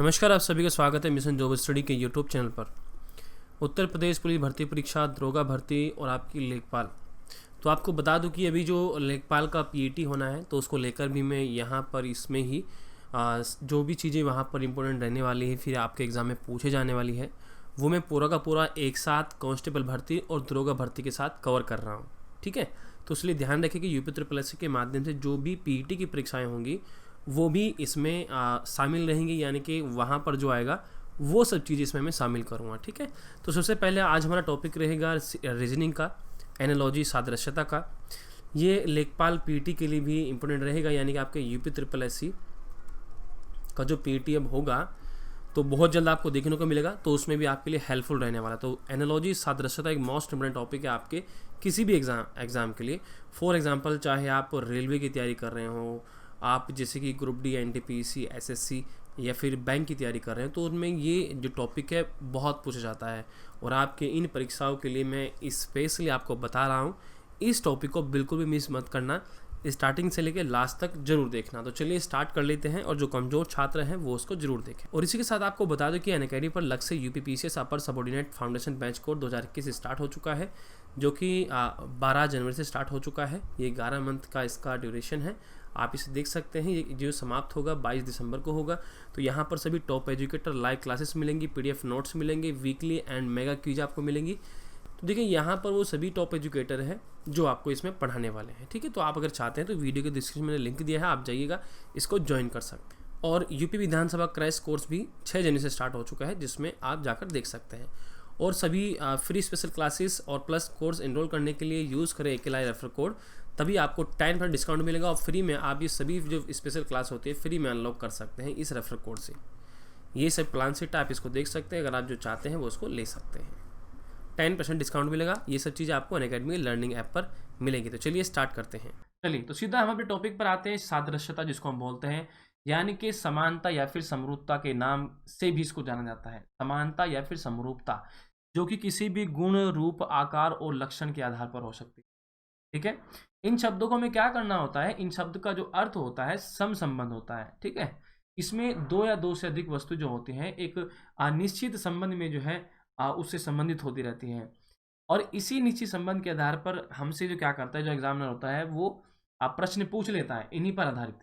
नमस्कार, आप सभी का स्वागत है मिशन जॉब स्टडी के यूट्यूब चैनल पर। उत्तर प्रदेश पुलिस भर्ती परीक्षा, दरोगा भर्ती और आपकी लेखपाल। तो आपको बता दूं कि अभी जो लेखपाल का पीईटी होना है तो उसको लेकर भी मैं यहाँ पर इसमें ही जो भी चीज़ें वहाँ पर इम्पोर्टेंट रहने वाली है, फिर आपके एग्ज़ाम में पूछे जाने वाली है, वो मैं पूरा का पूरा एक साथ कांस्टेबल भर्ती और दरोगा भर्ती के साथ कवर कर रहा हूँ। ठीक है, तो इसलिए ध्यान रखें कि यूपी ट्रिपल एस के माध्यम से जो भी पीईटी की परीक्षाएँ होंगी वो भी इसमें शामिल रहेंगी, यानी कि वहाँ पर जो आएगा वो सब चीज़ें इसमें मैं शामिल करूँगा। ठीक है, तो सबसे पहले आज हमारा टॉपिक रहेगा रीजनिंग का, एनालॉजी सादृश्यता का। ये लेखपाल पीटी के लिए भी इम्पोर्टेंट रहेगा, यानी कि आपके यूपी ट्रिपल एस का जो पीटी अब होगा तो बहुत जल्द आपको देखने को मिलेगा, तो उसमें भी आपके लिए हेल्पफुल रहने वाला। तो एनालॉजी सादृश्यता एक मोस्ट इम्पोर्टेंट टॉपिक है आपके किसी भी एग्ज़ाम के लिए। फॉर एग्जांपल, चाहे आप रेलवे की तैयारी कर रहे हो, आप जैसे कि ग्रुप डी, एनटीपीसी, एसएससी या फिर बैंक की तैयारी कर रहे हैं, तो उनमें ये जो टॉपिक है बहुत पूछा जाता है। और आपके इन परीक्षाओं के लिए मैं स्पेशली आपको बता रहा हूँ, इस टॉपिक को बिल्कुल भी मिस मत करना, स्टार्टिंग से लेकर लास्ट तक जरूर देखना। तो चलिए स्टार्ट कर लेते हैं, और जो कमजोर छात्र हैं वो उसको जरूर देखें। और इसी के साथ आपको बता दें कि अनअकैडमी पर Lakshya UPPCS upper subordinate foundation batch course 2021 start हो चुका है, जो कि 12 जनवरी से स्टार्ट हो चुका है। ये 11 मंथ का इसका ड्यूरेशन है, आप इसे देख सकते हैं। ये जो समाप्त होगा 22 दिसंबर को होगा। तो यहाँ पर सभी टॉप एजुकेटर लाइव क्लासेस मिलेंगी, पीडीएफ नोट्स मिलेंगे, वीकली एंड मेगा क्विज आपको मिलेंगी। तो देखिए यहाँ पर वो सभी टॉप एजुकेटर हैं जो आपको इसमें पढ़ाने वाले हैं। ठीक है, तो आप अगर चाहते हैं तो वीडियो के डिस्क्रिप्शन में लिंक दिया है, आप जाइएगा, इसको ज्वाइन कर सकते हैं। और यूपी विधानसभा क्रैश कोर्स भी 6 जनवरी से स्टार्ट हो चुका है, जिसमें आप जाकर देख सकते हैं। और सभी फ्री स्पेशल क्लासेस और प्लस कोर्स एनरोल करने के लिए यूज़ करें अकेला रेफर कोड, तभी आपको 10% डिस्काउंट मिलेगा। और फ्री में आप ये सभी जो स्पेशल क्लास होती है फ्री में अनलॉक कर सकते हैं इस रेफर कोड से। ये सब प्लान सेट आप इसको देख सकते हैं, अगर आप जो चाहते हैं वो उसको ले सकते हैं। 10% डिस्काउंट मिलेगा। ये सब चीज़ें आपको अनअकैडमी लर्निंग ऐप पर मिलेगी। तो चलिए स्टार्ट करते हैं। चलिए तो सीधा हम अपने टॉपिक पर आते हैं, सादृश्यता जिसको हम बोलते हैं, यानी कि समानता या फिर समरूपता के नाम से भी इसको जाना जाता है। समानता या फिर समरूपता, जो कि किसी भी गुण, रूप, आकार और लक्षण के आधार पर हो सकती है। ठीक है, इन शब्दों को हमें क्या करना होता है, इन शब्द का जो अर्थ होता है सम संबंध होता है। ठीक है, इसमें दो या दो से अधिक वस्तु जो होती हैं एक निश्चित संबंध में जो है उससे संबंधित होती रहती हैं। और इसी निश्चित संबंध के आधार पर हमसे जो क्या करता है, जो एग्जामिनर होता है वो प्रश्न पूछ लेता है इन्हीं पर आधारित।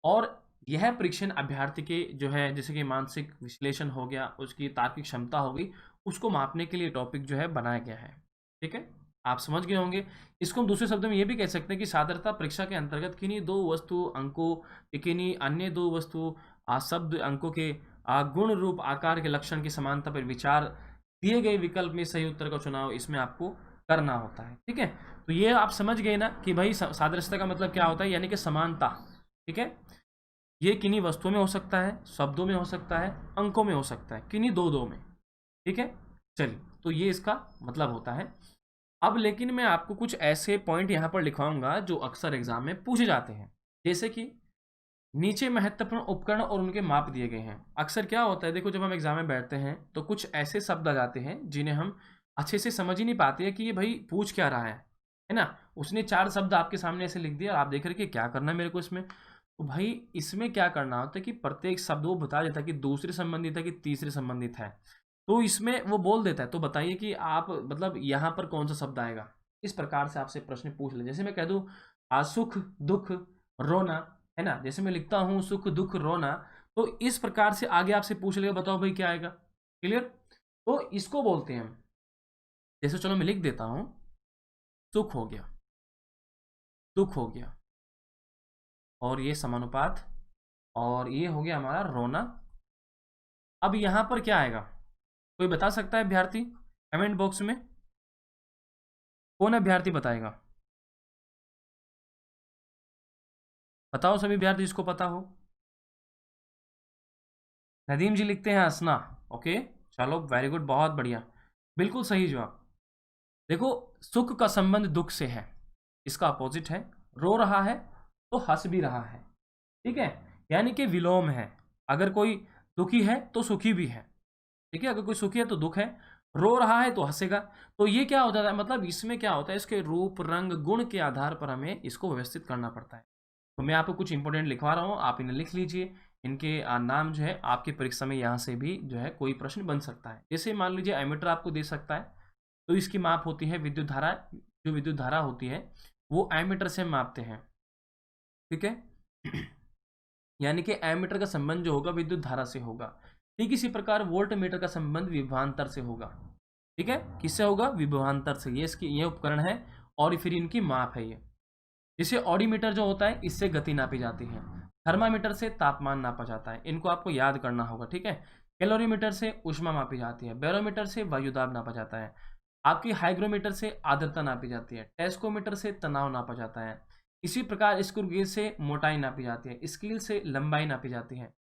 और यह परीक्षण अभ्यर्थी के जो है, जैसे कि मानसिक विश्लेषण हो गया, उसकी तार्किक क्षमता हो गई, उसको मापने के लिए टॉपिक जो है बनाया गया है। ठीक है, आप समझ गए होंगे। इसको हम दूसरे शब्दों में ये भी कह सकते हैं कि सादरता परीक्षा के अंतर्गत किन्हीं दो वस्तु अंकों, किन्हीं अन्य दो वस्तु शब्द अंकों के गुण, रूप, आकार के लक्षण की समानता पर विचार, दिए गए विकल्प में सही उत्तर का चुनाव इसमें आपको करना होता है। ठीक है, तो ये आप समझ गए ना कि भाई सादृश्यता का मतलब क्या होता है, यानी कि समानता। ठीक है, ये किन्हीं वस्तुओं में हो सकता है, शब्दों में हो सकता है, अंकों में हो सकता है, किन्हीं दो में। ठीक है, चलिए, तो ये इसका मतलब होता है। अब लेकिन मैं आपको कुछ ऐसे पॉइंट यहाँ पर लिखवाऊंगा जो अक्सर एग्जाम में पूछे जाते हैं, जैसे कि नीचे महत्वपूर्ण उपकरण और उनके माप दिए गए हैं। अक्सर क्या होता है, देखो, जब हम एग्जाम में बैठते हैं तो कुछ ऐसे शब्द आ जाते हैं जिन्हें हम अच्छे से समझ ही नहीं पाते हैं कि ये भाई पूछ क्या रहा है ना। उसने 4 शब्द आपके सामने ऐसे लिख दिया और आप देख रहे कि क्या करना है मेरे को इसमें। तो भाई इसमें क्या करना होता है कि प्रत्येक शब्द वो बता देता है कि दूसरे संबंधित है कि तीसरे संबंधित है, तो इसमें वो बोल देता है। तो बताइए कि आप मतलब यहाँ पर कौन सा शब्द आएगा। इस प्रकार से आपसे प्रश्न पूछ ले, जैसे मैं कह दूँ सुख, दुख, रोना, है ना। जैसे मैं लिखता हूँ सुख, दुख, रोना, तो इस प्रकार से आगे आपसे पूछ लेगा, बताओ भाई क्या आएगा। क्लियर, तो इसको बोलते हैं हम, जैसे चलो मैं लिख देता हूँ, सुख हो गया, दुख हो गया, और ये समानुपात, और ये हो गया हमारा रोना। अब यहां पर क्या आएगा, कोई बता सकता है अभ्यर्थी? कमेंट बॉक्स में कौन अभ्यर्थी बताएगा, बताओ सभी अभ्यर्थी जिसको पता हो। नदीम जी लिखते हैं हंसना। ओके, चलो वेरी गुड, बहुत बढ़िया, बिल्कुल सही जवाब। देखो, सुख का संबंध दुख से है, इसका अपोजिट है। रो रहा है तो हंस भी रहा है। ठीक है, यानी कि विलोम है। अगर कोई दुखी है तो सुखी भी है। ठीक है, अगर कोई सुखी है तो दुख है, रो रहा है तो हंसेगा। तो ये क्या होता है, मतलब इसमें क्या होता है, इसके रूप, रंग, गुण के आधार पर हमें इसको व्यवस्थित करना पड़ता है। तो मैं आपको कुछ इंपॉर्टेंट लिखवा रहा हूँ, आप इन्हें लिख लीजिए। इनके नाम जो है आपकी परीक्षा में यहाँ से भी जो है कोई प्रश्न बन सकता है। जैसे मान लीजिए एमीटर आपको दे सकता है, तो इसकी माप होती है विद्युत धारा। जो विद्युत धारा होती है वो एमीटर से मापते हैं, ठीक है। यानी कि एमीटर का संबंध जो होगा विद्युत धारा से होगा। ठीक इसी प्रकार वोल्ट मीटर का संबंध विभवांतर से होगा, ठीक है। किससे होगा? विभवांतर से। ये उपकरण है और फिर इनकी माप है ये। जैसे ऑडीमीटर जो होता है इससे गति नापी जाती है, थर्मामीटर से तापमान नापा जाता है, इनको आपको याद करना होगा, ठीक है। कैलोरीमीटर से ऊष्मा मापी जाती है, बैरोमीटर से वायुदाब नापा जाता है, आपकी हाइग्रोमीटर से आर्द्रता नापी जाती है, टेस्कोमीटर से तनाव नापा जाता है। इसी प्रकार स्क्रू गेज से मोटाई नापी जाती है, स्केल से लंबाई नापी जाती है।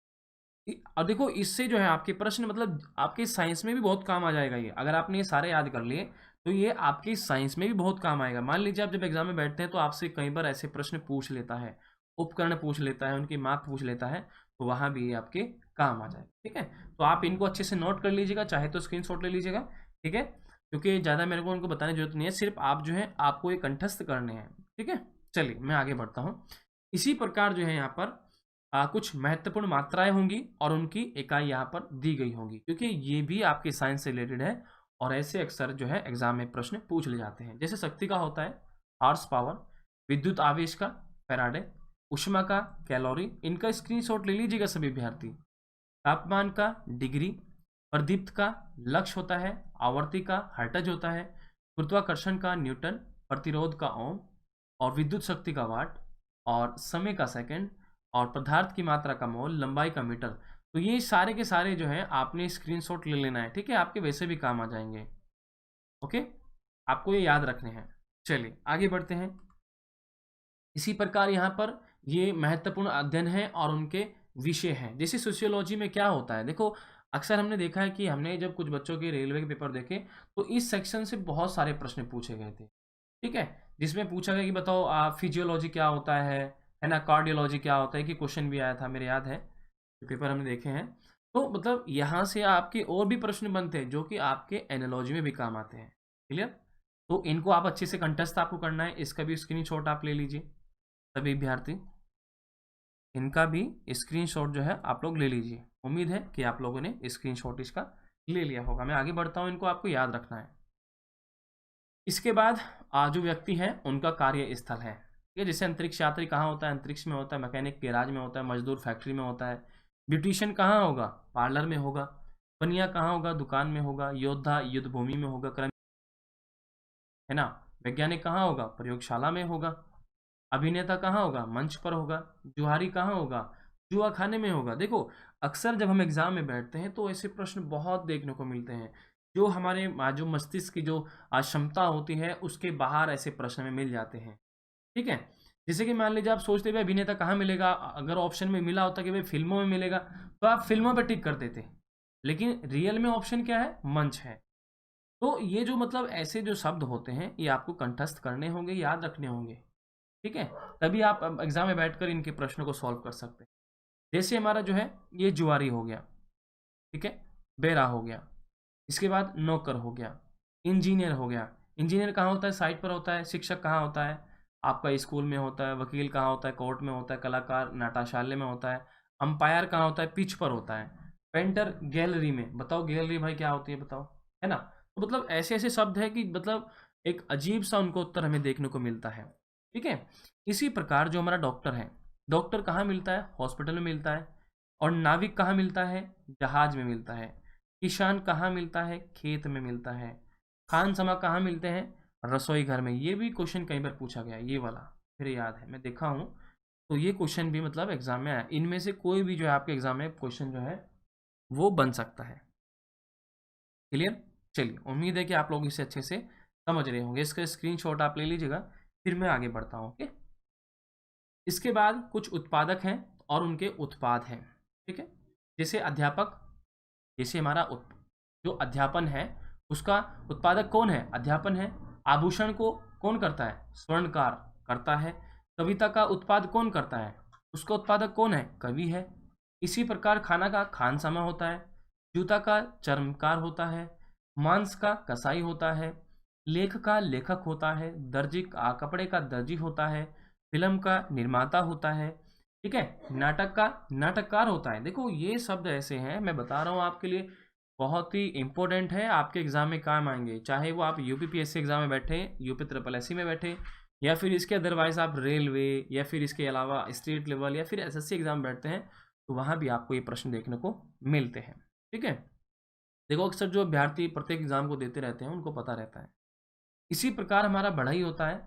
और देखो इससे जो है आपके प्रश्न मतलब आपके साइंस में भी बहुत काम आ जाएगा ये। अगर आपने ये सारे याद कर लिए तो ये आपकी साइंस में भी बहुत काम आएगा। मान लीजिए आप जब एग्जाम में बैठते हैं तो आपसे कई बार ऐसे प्रश्न पूछ लेता है, उपकरण पूछ लेता है, उनकी माप पूछ लेता है, तो वहाँ भी ये आपके काम आ जाएगा, ठीक है। तो आप इनको अच्छे से नोट कर लीजिएगा, चाहे तो स्क्रीनशॉट ले लीजिएगा, ठीक है। क्योंकि ज़्यादा मेरे को उनको बताने की जरूरत नहीं है, सिर्फ आप जो है आपको ये कंठस्थ करने हैं, ठीक है। चलिए मैं आगे बढ़ता हूँ। इसी प्रकार जो है यहाँ पर कुछ महत्वपूर्ण मात्राएं होंगी और उनकी इकाई यहाँ पर दी गई होंगी, क्योंकि ये भी आपके साइंस से रिलेटेड है और ऐसे अक्सर जो है एग्जाम में प्रश्न पूछ ले जाते हैं। जैसे शक्ति का होता है हॉर्स पावर, विद्युत आवेश का फैराडे, ऊष्मा का कैलोरी, इनका स्क्रीनशॉट ले लीजिएगा सभी विद्यार्थी। तापमान का डिग्री, प्रदीप्त का लक्स होता है, आवर्ती का हर्ट्ज होता है, गुरुत्वाकर्षण का न्यूटन, प्रतिरोध का ओम, और विद्युत शक्ति का वाट, और समय का सेकंड, और पदार्थ की मात्रा का मोल, लंबाई का मीटर। तो ये सारे के सारे जो है आपने स्क्रीनशॉट ले लेना है, ठीक है। आपके वैसे भी काम आ जाएंगे, ओके, आपको ये याद रखने हैं। चलिए आगे बढ़ते हैं। इसी प्रकार यहाँ पर ये महत्वपूर्ण अध्ययन है और उनके विषय हैं। जैसे सोशियोलॉजी में क्या होता है, देखो अक्सर हमने देखा है कि हमने जब कुछ बच्चों के रेलवे के पेपर देखे तो इस सेक्शन से बहुत सारे प्रश्न पूछे गए थे, ठीक है। जिसमें पूछा गया कि बताओ फिजियोलॉजी क्या होता है ना, कार्डियोलॉजी क्या होता है, कि क्वेश्चन भी आया था, मेरे याद है, पेपर हमने देखे हैं। तो मतलब यहाँ से आपके और भी प्रश्न बनते हैं जो कि आपके एनालॉजी में भी काम आते हैं, क्लियर। तो इनको आप अच्छे से कंटेस्ट आपको करना है, इसका भी स्क्रीनशॉट आप ले लीजिए सभी विद्यार्थी, इनका भी स्क्रीनशॉट जो है आप लोग ले लीजिए। उम्मीद है कि आप लोगों ने स्क्रीनशॉट इसका ले लिया होगा। मैं आगे बढ़ता हूँ, इनको आपको याद रखना है। इसके बाद जो व्यक्ति है उनका कार्य स्थल है, ठीक है। जैसे अंतरिक्ष यात्री कहाँ होता है? अंतरिक्ष में होता है, मैकेनिक गैराज में होता है, मजदूर फैक्ट्री में होता है, ब्यूटिशियन कहाँ होगा? पार्लर में होगा, बनिया कहाँ होगा? दुकान में होगा, योद्धा युद्ध भूमि में होगा, कर्म है ना, वैज्ञानिक कहाँ होगा? प्रयोगशाला में होगा, अभिनेता कहाँ होगा? मंच पर होगा, जुहारी कहाँ होगा? जुआ खाने में होगा। देखो अक्सर जब हम एग्जाम में बैठते हैं तो ऐसे प्रश्न बहुत देखने को मिलते हैं, जो हमारे जो मस्तिष्क की जो क्षमता होती है उसके बाहर ऐसे प्रश्न में मिल जाते हैं, ठीक है। जैसे कि मान लीजिए आप सोचते भाई अभिनेता कहाँ मिलेगा, अगर ऑप्शन में मिला होता कि भाई फिल्मों में मिलेगा तो आप फिल्मों पर टिक कर देते, लेकिन रियल में ऑप्शन क्या है? मंच है। तो ये जो मतलब ऐसे जो शब्द होते हैं ये आपको कंठस्थ करने होंगे, याद रखने होंगे, ठीक है। तभी आप एग्जाम में बैठकर इनके प्रश्नों को सॉल्व कर सकते हैं। जैसे हमारा जो है ये जुआरी हो गया, ठीक है, बेरा हो गया, इसके बाद नौकर हो गया, इंजीनियर हो गया। इंजीनियर कहाँ होता है? साइट पर होता है। शिक्षक कहाँ होता है? आपका स्कूल में होता है। वकील कहाँ होता है? कोर्ट में होता है। कलाकार नाट्यशाला में होता है। अंपायर कहाँ होता है? पिच पर होता है। पेंटर गैलरी में। बताओ गैलरी भाई क्या होती है, बताओ, है ना। तो मतलब ऐसे ऐसे शब्द है कि मतलब एक अजीब सा उनको उत्तर हमें देखने को मिलता है, ठीक है। इसी प्रकार जो हमारा डॉक्टर है, डॉक्टर कहाँ मिलता है? हॉस्पिटल में मिलता है। और नाविक कहाँ मिलता है? जहाज में मिलता है। किसान कहाँ मिलता है? खेत में मिलता है। खान समा कहाँ मिलते हैं? रसोई घर में। ये भी क्वेश्चन कई बार पूछा गया, ये वाला फिर याद है, मैं देखा हूँ। तो ये क्वेश्चन भी मतलब एग्जाम में आया। इनमें से कोई भी जो है आपके एग्जाम में क्वेश्चन जो है वो बन सकता है, क्लियर। चलिए उम्मीद है कि आप लोग इसे अच्छे से समझ रहे होंगे। इसका स्क्रीनशॉट आप ले लीजिएगा, फिर मैं आगे बढ़ता हूँ, ओके। इसके बाद कुछ उत्पादक हैं और उनके उत्पाद हैं, ठीक है। जैसे अध्यापक, जैसे हमारा जो अध्यापन है उसका उत्पादक कौन है? अध्यापन है। आभूषण को कौन करता है? स्वर्णकार करता है। कविता का उत्पाद कौन करता है? उसका उत्पादक कौन है? कवि है। इसी प्रकार खाना का खानसामा होता है। जूता का चर्मकार होता है। मांस का कसाई होता है। लेख का लेखक होता है। दर्जी कपड़े का दर्जी होता है। फिल्म का निर्माता होता है। ठीक है। नाटक का नाटककार होता है। देखो ये शब्द ऐसे हैं, मैं बता रहा हूँ आपके लिए, बहुत ही इंपॉर्टेंट है, आपके एग्जाम में काम आएंगे, चाहे वो आप यूपीपीएससी एग्जाम में बैठे, यूपी ट्रिपल एससी में बैठे, या फिर इसके अदरवाइज आप रेलवे, या फिर इसके अलावा स्टेट लेवल, या फिर एसएससी एग्जाम बैठते हैं, तो वहाँ भी आपको ये प्रश्न देखने को मिलते हैं। ठीक है। देखो अक्सर जो अभ्यर्थी प्रत्येक एग्जाम को देते रहते हैं उनको पता रहता है। इसी प्रकार हमारा बढ़ई होता है,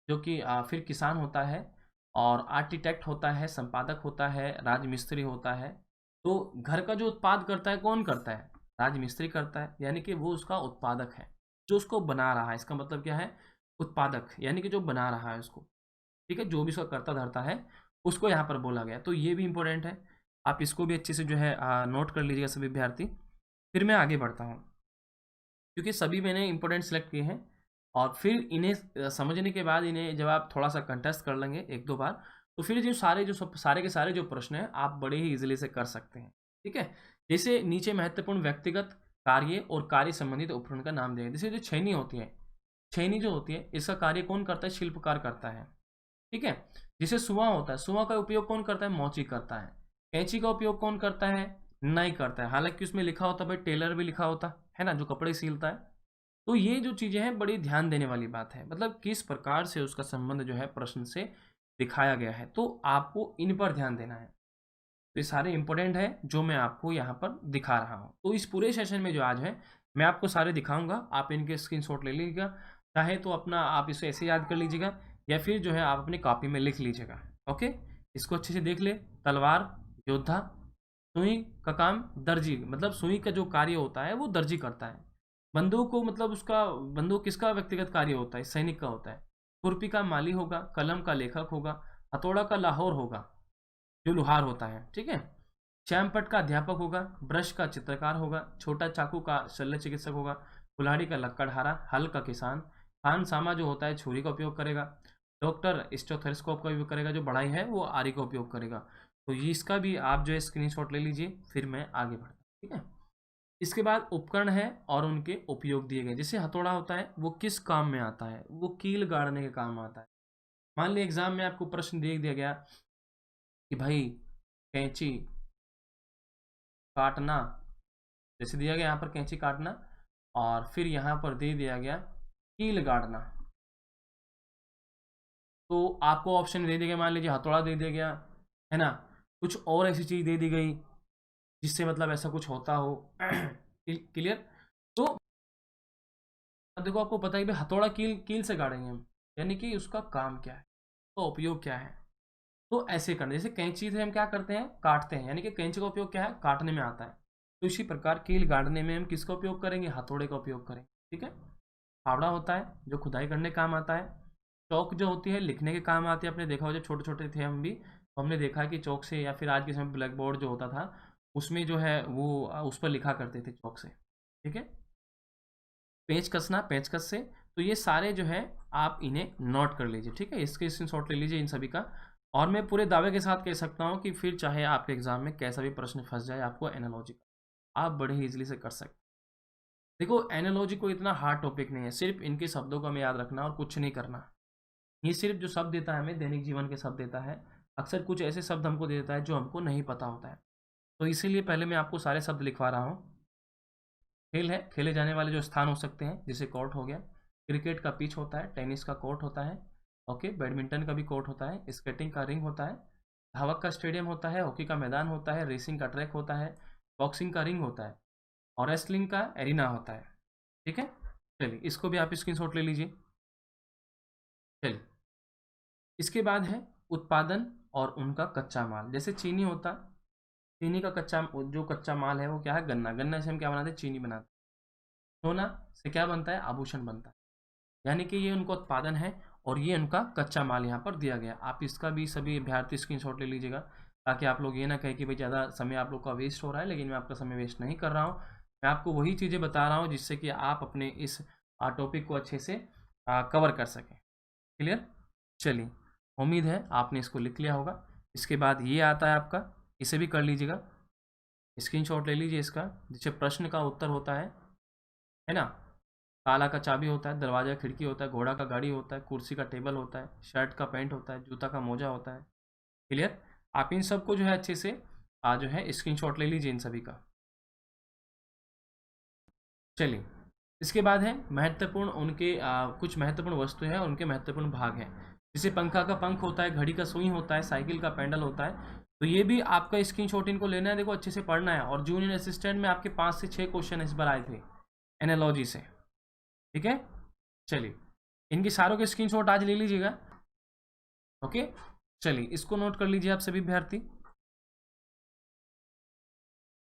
जो कि फिर किसान होता है, और आर्किटेक्ट होता है, संपादक होता है, राजमिस्त्री होता है। तो घर का जो उत्पाद करता है कौन करता है? राजमिस्त्री करता है, यानी कि वो उसका उत्पादक है, जो उसको बना रहा है। इसका मतलब क्या है? उत्पादक, यानी कि जो बना रहा है उसको। ठीक है, जो भी उसका करता धरता है उसको यहाँ पर बोला गया। तो ये भी इंपॉर्टेंट है, आप इसको भी अच्छे से जो है नोट कर लीजिएगा सभी विद्यार्थी। फिर मैं आगे बढ़ता हूँ, क्योंकि सभी मैंने इंपॉर्टेंट सेलेक्ट किए हैं, और फिर इन्हें समझने के बाद इन्हें जब आप थोड़ा सा कंटेस्ट कर लेंगे एक दो बार, तो फिर जो सारे के सारे जो प्रश्न हैं आप बड़े ही इजीली से कर सकते हैं। ठीक है। जैसे नीचे महत्वपूर्ण व्यक्तिगत कार्य और कार्य संबंधित उपकरण का नाम देंगे। जैसे जो छेनी होती है, छेनी जो होती है इसका कार्य कौन करता है? शिल्पकार करता है। ठीक है। जैसे सुआ होता है, सुआ का उपयोग कौन करता है? मोची करता है। कैंची का उपयोग कौन करता है? नाई करता है। हालांकि उसमें लिखा होता है भाई टेलर भी लिखा होता है ना, जो कपड़े सिलता है। तो ये जो चीजें हैं बड़ी ध्यान देने वाली बात है, मतलब किस प्रकार से उसका संबंध जो है प्रश्न से दिखाया गया है, तो आपको इन पर ध्यान देना है। तो ये सारे इंपॉर्टेंट है जो मैं आपको यहाँ पर दिखा रहा हूँ। तो इस पूरे सेशन में जो आज है मैं आपको सारे दिखाऊंगा, आप इनके स्क्रीनशॉट ले लीजिएगा, चाहे तो अपना आप इसे ऐसे याद कर लीजिएगा, या फिर जो है आप अपनी कॉपी में लिख लीजिएगा। ओके, इसको अच्छे से देख ले। तलवार योद्धा, सुई का काम दर्जी, मतलब सुई का जो कार्य होता है वो दर्जी करता है। बंदूक को मतलब उसका, बंदूक किसका व्यक्तिगत कार्य होता है? सैनिक का होता है। खुरपी का माली होगा, कलम का लेखक होगा, हथौड़ा का लाहौर होगा, जो लोहार होता है। ठीक है। श्यामपट का अध्यापक होगा, ब्रश का चित्रकार होगा, छोटा चाकू का शल्य चिकित्सक होगा, कुल्हाड़ी का लक्कड़हारा, हल का किसान, खान सामा जो होता है छुरी का उपयोग करेगा, डॉक्टर स्टेथोस्कोप का उपयोग करेगा, जो बढ़ाई है वो आरी का उपयोग करेगा। तो ये इसका भी आप जो है स्क्रीनशॉट ले लीजिए, फिर मैं आगे बढ़ता हूँ। ठीक है। इसके बाद उपकरण है और उनके उपयोग दिए गए। जैसे हथौड़ा होता है वो किस काम में आता है? वो कील गाड़ने के काम आता है। मान ली एग्जाम में आपको प्रश्न दे दिया गया कि भाई कैंची काटना, जैसे दिया गया यहाँ पर कैंची काटना, और फिर यहाँ पर दे दिया गया कील गाड़ना, तो आपको ऑप्शन दे दिया गया, मान लीजिए हथौड़ा दे दिया गया है ना, कुछ और ऐसी चीज दे दी गई जिससे मतलब ऐसा कुछ होता हो। क्लियर? तो अब देखो आपको पता है कि भाई हथौड़ा कील कील से गाड़ेंगे हम, यानी कि उसका काम क्या है, उसका उपयोग क्या है। तो ऐसे करना, जैसे कैंची से हम क्या करते हैं? काटते हैं, यानी कि कैंची का उपयोग क्या है? काटने में आता है। तो इसी प्रकार कील गाड़ने में हम किसका उपयोग करेंगे? हथौड़े का उपयोग करेंगे। ठीक है। फावड़ा होता है जो खुदाई करने काम आता है। चौक जो होती है लिखने के काम आती है। आपने देखा हो जब छोटे छोटे थे हम भी, तो हमने देखा है कि चौक से, या फिर आज के समय ब्लैक बोर्ड जो होता था उसमें जो है वो उस पर लिखा करते थे चौक से। ठीक है। पेच कसना, पेचकस से। तो ये सारे जो है आप इन्हें नोट कर लीजिए। ठीक है, इसके स्क्रीनशॉट ले लीजिए इन सभी का। और मैं पूरे दावे के साथ कह सकता हूँ कि फिर चाहे आपके एग्जाम में कैसा भी प्रश्न फंस जाए, आपको एनालॉजी आप बड़े ही इजीली से कर सकते हैं। देखो एनालॉजी को इतना हार्ड टॉपिक नहीं है, सिर्फ इनके शब्दों को हमें याद रखना और कुछ नहीं करना। ये सिर्फ जो शब्द देता है हमें, दैनिक जीवन के शब्द देता है। अक्सर कुछ ऐसे शब्द हमको दे देता है जो हमको नहीं पता होता है, तो इसीलिए पहले मैं आपको सारे शब्द लिखवा रहा हूँ। खेल है, खेले जाने वाले जो स्थान हो सकते हैं, जैसे कोर्ट हो गया, क्रिकेट का पिच होता है, टेनिस का कोर्ट होता है, ओके, बैडमिंटन का भी कोर्ट होता है, स्केटिंग का रिंग होता है, धावक का स्टेडियम होता है, हॉकी का मैदान होता है, रेसिंग का ट्रैक होता है, बॉक्सिंग का रिंग होता है, और रेसलिंग का एरिना होता है। ठीक है। चलिए इसको भी आप स्क्रीनशॉट ले लीजिए। चलिए इसके बाद है उत्पादन और उनका कच्चा माल। जैसे चीनी होता, चीनी का कच्चा, जो कच्चा माल है वो क्या है? गन्ना। गन्ना से हम क्या बनाते हैं? चीनी बनाते हैं। सोना से क्या बनता है? आभूषण बनता है। यानी कि ये उनका उत्पादन है और ये उनका कच्चा माल यहाँ पर दिया गया। आप इसका भी सभी अभ्यर्थी स्क्रीनशॉट ले लीजिएगा, ताकि आप लोग ये ना कहें कि भाई ज़्यादा समय आप लोग का वेस्ट हो रहा है, लेकिन मैं आपका समय वेस्ट नहीं कर रहा हूँ। मैं आपको वही चीज़ें बता रहा हूँ जिससे कि आप अपने इस टॉपिक को अच्छे से कवर कर सकें। क्लियर? चलिए, उम्मीद है आपने इसको लिख लिया होगा। इसके बाद ये आता है आपका, इसे भी कर लीजिएगा, स्क्रीनशॉट ले लीजिए इसका। जिससे प्रश्न का उत्तर होता है ना। ताला का चाबी होता है, दरवाजा खिड़की होता है, घोड़ा का गाड़ी होता है, कुर्सी का टेबल होता है, शर्ट का पैंट होता है, जूता का मोजा होता है। क्लियर? आप इन सबको जो है अच्छे से जो है स्क्रीनशॉट ले लीजिए इन सभी का। चलिए, इसके बाद है महत्वपूर्ण उनके कुछ महत्वपूर्ण वस्तु है और उनके महत्वपूर्ण भाग हैं। जैसे पंखा का पंख होता है, घड़ी का सुई होता है, साइकिल का पैडल होता है। तो ये भी आपका स्क्रीनशॉट इनको लेना है, देखो अच्छे से पढ़ना है। और जूनियर असिस्टेंट में आपके 5 से 6 क्वेश्चन इस बार आए थे एनालॉजी से, ठीक है। चलिए, इनकी सारों के स्क्रीनशॉट आज ले लीजिएगा, ओके। चलिए, इसको नोट कर लीजिए आप सभी विद्यार्थी।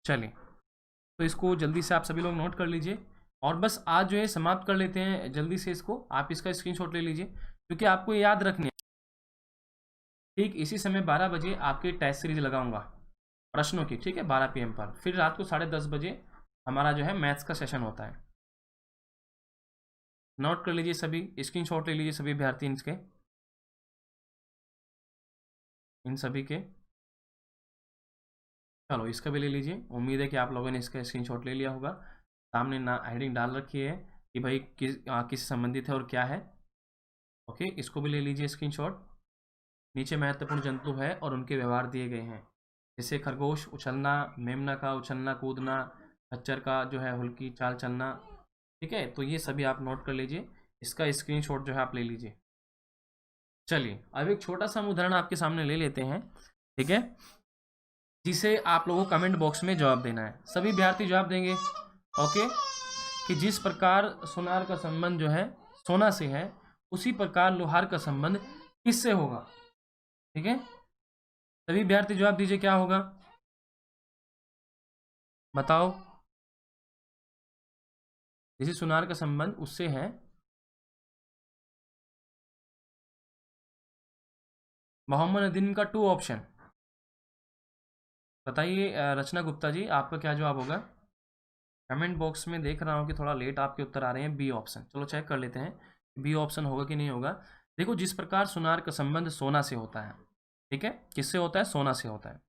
चलिए, तो इसको जल्दी से आप सभी लोग नोट कर लीजिए और बस आज जो है समाप्त कर लेते हैं जल्दी से इसको। आप इसका स्क्रीनशॉट ले लीजिए क्योंकि आपको याद रखनी है। ठीक इसी समय 12 बजे आपकी टेस्ट सीरीज लगाऊंगा प्रश्नों की, ठीक है, 12 PM पर। फिर रात को 10:30 बजे हमारा जो है मैथ्स का सेशन होता है। नोट कर लीजिए सभी, स्क्रीनशॉट ले लीजिए सभी विद्यार्थी इसके, इन सभी के। चलो, इसका भी ले लीजिए। उम्मीद है कि आप लोगों ने इसका स्क्रीनशॉट ले लिया होगा। सामने ना हेडिंग डाल रखी है कि भाई किस संबंधित है और क्या है, ओके। इसको भी ले लीजिए स्क्रीनशॉट। नीचे महत्वपूर्ण जंतु है और उनके व्यवहार दिए गए हैं, जैसे खरगोश उछलना, मेमना का उछलना कूदना, खच्चर का जो है हुल्की चाल चलना, ठीक है। तो ये सभी आप नोट कर लीजिए, इसका स्क्रीनशॉट जो है आप ले लीजिए। चलिए, अब एक छोटा सा हम उदाहरण आपके सामने ले लेते हैं, ठीक है, जिसे आप लोगों को कमेंट बॉक्स में जवाब देना है। सभी विद्यार्थी जवाब देंगे, ओके, कि जिस प्रकार सोनार का संबंध जो है सोना से है, उसी प्रकार लोहार का संबंध किससे होगा, ठीक है। सभी विद्यार्थी जवाब दीजिए, क्या होगा बताओ। जैसे सोनार का संबंध उससे है, मोहम्मद नदीम का 2 ऑप्शन बताइए। रचना गुप्ता जी, आपका क्या जवाब होगा। कमेंट बॉक्स में देख रहा हूँ कि थोड़ा लेट आपके उत्तर आ रहे हैं। बी ऑप्शन, चलो चेक कर लेते हैं बी ऑप्शन होगा कि नहीं होगा। देखो, जिस प्रकार सोनार का संबंध सोना से होता है, ठीक है, किससे होता है, सोना से होता है,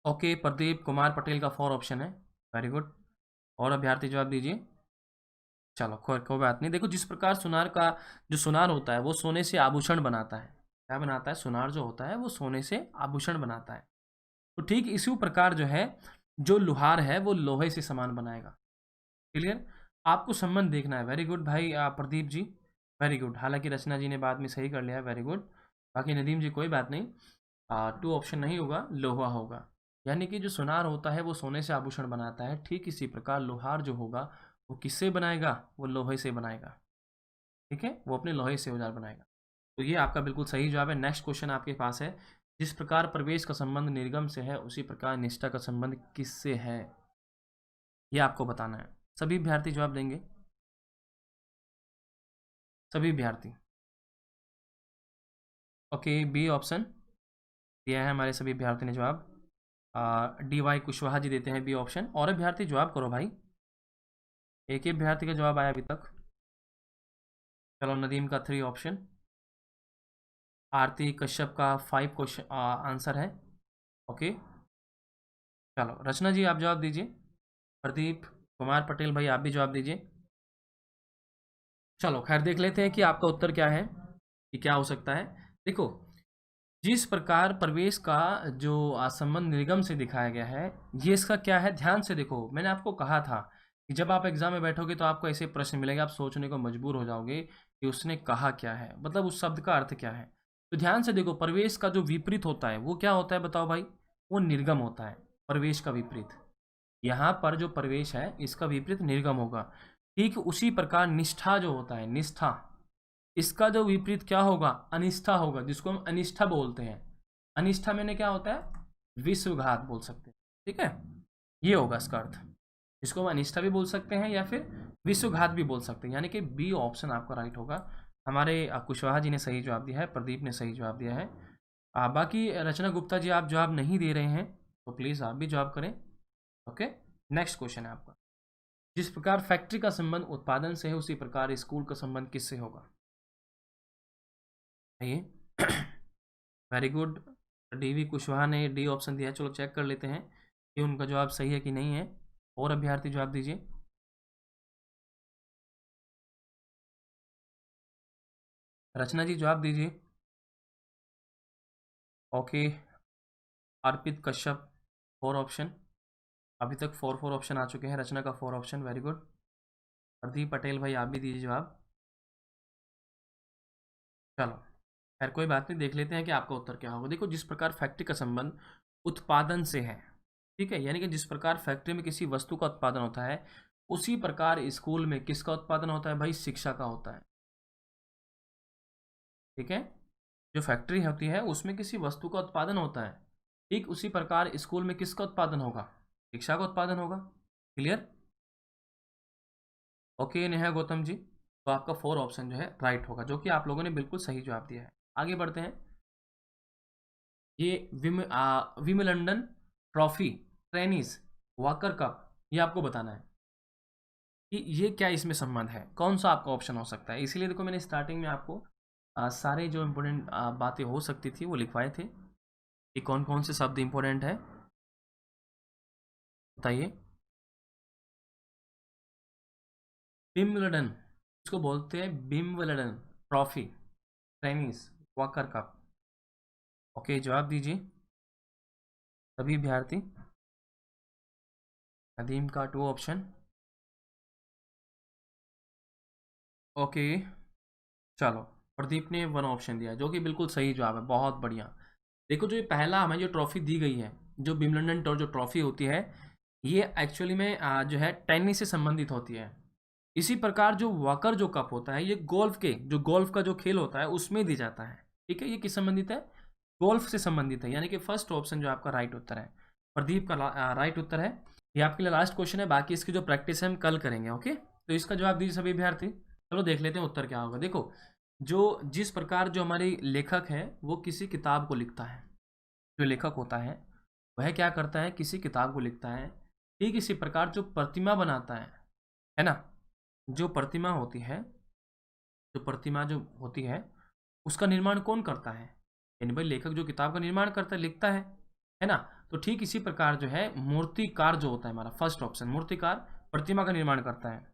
ओके। प्रदीप कुमार पटेल का 4 ऑप्शन है, वेरी गुड। और अभ्यर्थी जवाब दीजिए। चलो, कोई बात नहीं। देखो, जिस प्रकार सुनार का जो सुनार होता है वो सोने से आभूषण बनाता है। क्या बनाता है, सुनार जो होता है वो सोने से आभूषण बनाता है। तो ठीक इसी प्रकार जो है जो लोहार है वो लोहे से सामान बनाएगा। क्लियर, आपको संबंध देखना है। वेरी गुड भाई प्रदीप जी, वेरी गुड। हालांकि रचना जी ने बाद में सही कर लिया है, वेरी गुड। बाकी नदीम जी कोई बात नहीं, 2 ऑप्शन नहीं होगा, लोहा होगा। यानी कि जो सुनार होता है वो सोने से आभूषण बनाता है, ठीक इसी प्रकार लोहार जो होगा वो किससे बनाएगा, वो लोहे से बनाएगा, ठीक है, वो अपने लोहे से औजार बनाएगा। तो ये आपका बिल्कुल सही जवाब है। नेक्स्ट क्वेश्चन आपके पास है, जिस प्रकार प्रवेश का संबंध निर्गम से है उसी प्रकार निष्ठा का संबंध किससे है, ये आपको बताना है। सभी विद्यार्थी जवाब देंगे, सभी विद्यार्थी, ओके। बी ऑप्शन दिया है हमारे सभी विद्यार्थी ने जवाब। DY कुशवाहा जी देते हैं बी ऑप्शन। और अभ्यर्थी जवाब करो भाई, एक ही अभ्यर्थी का जवाब आया अभी तक। चलो, नदीम का 3 ऑप्शन, आरती कश्यप का 5 क्वेश्चन आंसर है, ओके। चलो, रचना जी आप जवाब दीजिए। प्रदीप कुमार पटेल भाई आप भी जवाब दीजिए। चलो, खैर देख लेते हैं कि आपका उत्तर क्या है, कि क्या हो सकता है। देखो, जिस प्रकार प्रवेश का जो संबंध निगम से दिखाया गया है, ये इसका क्या है, ध्यान से देखो। मैंने आपको कहा था कि जब आप एग्जाम में बैठोगे तो आपको ऐसे प्रश्न मिलेंगे, आप सोचने को मजबूर हो जाओगे कि उसने कहा क्या है, मतलब उस शब्द का अर्थ क्या है। तो ध्यान से देखो, प्रवेश का जो विपरीत होता है वो क्या होता है बताओ भाई, वो निर्गम होता है। प्रवेश का विपरीत, यहाँ पर जो प्रवेश है इसका विपरीत निर्गम होगा। ठीक उसी प्रकार निष्ठा जो होता है, निष्ठा, इसका जो विपरीत क्या होगा, अनिष्ठा होगा, जिसको हम अनिष्ठा बोलते हैं। अनिष्ठा में क्या होता है, विश्वघात बोल सकते हैं, ठीक है, ये होगा इसका अर्थ। इसको हम अनिष्ठा भी बोल सकते हैं या फिर विश्वघात भी बोल सकते हैं, यानी कि बी ऑप्शन आपका राइट होगा। हमारे कुशवाहा जी ने सही जवाब दिया है, प्रदीप ने सही जवाब दिया है। बाकी रचना गुप्ता जी आप जवाब नहीं दे रहे हैं तो प्लीज़ आप भी जवाब करें, ओके। नेक्स्ट क्वेश्चन है आपका, जिस प्रकार फैक्ट्री का संबंध उत्पादन से है उसी प्रकार स्कूल का संबंध किससे होगा। Very good. DV कुशवाहा ने डी ऑप्शन दिया है। चलो चेक कर लेते हैं कि उनका जवाब सही है कि नहीं है। और अभ्यर्थी जवाब दीजिए। रचना जी जवाब दीजिए। ओके, अर्पित कश्यप 4 ऑप्शन, अभी तक 4 ऑप्शन आ चुके हैं। रचना का 4 option, very good. Pradeep Patel भाई आप भी दीजिए जवाब। चलो खैर कोई बात नहीं, देख लेते हैं कि आपका उत्तर क्या होगा। देखो, जिस प्रकार फैक्ट्री का संबंध उत्पादन से है, ठीक है, यानी कि जिस प्रकार फैक्ट्री में किसी वस्तु का उत्पादन होता है, उसी प्रकार स्कूल में किसका उत्पादन होता है भाई? शिक्षा का होता है। ठीक है, जो फैक्ट्री होती है उसमें किसी वस्तु का उत्पादन होता है, ठीक उसी प्रकार स्कूल में किसका उत्पादन होगा? शिक्षा का उत्पादन होगा। क्लियर? ओके नेहा गौतम जी, तो आपका 4 ऑप्शन जो है राइट होगा, जो कि आप लोगों ने बिल्कुल सही जवाब दिया है। आगे बढ़ते हैं। ये विमिलंडन ट्रॉफी, टेनिस, वॉकर कप, ये आपको बताना है कि ये क्या इसमें संबंध है, कौन सा आपका ऑप्शन हो सकता है। इसीलिए देखो मैंने स्टार्टिंग में आपको सारे जो इम्पोर्टेंट बातें हो सकती थी वो लिखवाए थे कि कौन कौन से शब्द इम्पोर्टेंट है, बताइए। विम्बलडन, इसको बोलते हैं Wimbledon trophy, tennis, walker cup. Okay जवाब दीजिए सभी अभ्यर्थी। नदीम का 2 ऑप्शन। ओके चलो, प्रदीप ने 1 ऑप्शन दिया, जो कि बिल्कुल सही जवाब है, बहुत बढ़िया। देखो, जो ये पहला हमें जो ट्रॉफी दी गई है, जो विम्बलडन जो ट्रॉफी होती है, ये एक्चुअली में जो है टेनिस से संबंधित होती है। इसी प्रकार जो वॉकर जो कप होता है, ये गोल्फ का जो खेल होता है उसमें दी जाता है। ठीक है, ये किस संबंधित है? गोल्फ से संबंधित है, यानी कि फर्स्ट ऑप्शन जो आपका राइट उत्तर है, प्रदीप का राइट उत्तर है। ये आपके लिए लास्ट क्वेश्चन है, बाकी इसकी जो प्रैक्टिस है हम कल करेंगे। ओके, तो इसका जवाब दीजिए सभी अभ्यर्थी। चलो देख लेते हैं उत्तर क्या होगा। देखो, जो जिस प्रकार जो हमारी लेखक है वो किसी किताब को लिखता है, जो लेखक होता है वह क्या करता है? किसी किताब को लिखता है। ठीक इसी प्रकार जो प्रतिमा बनाता है ना, जो प्रतिमा होती है, जो प्रतिमा जो होती है उसका निर्माण कौन करता है? यानी भाई लेखक जो किताब का निर्माण करता है, लिखता है ना। तो ठीक इसी प्रकार जो है मूर्तिकार जो होता है, हमारा फर्स्ट ऑप्शन मूर्तिकार प्रतिमा का निर्माण करता है।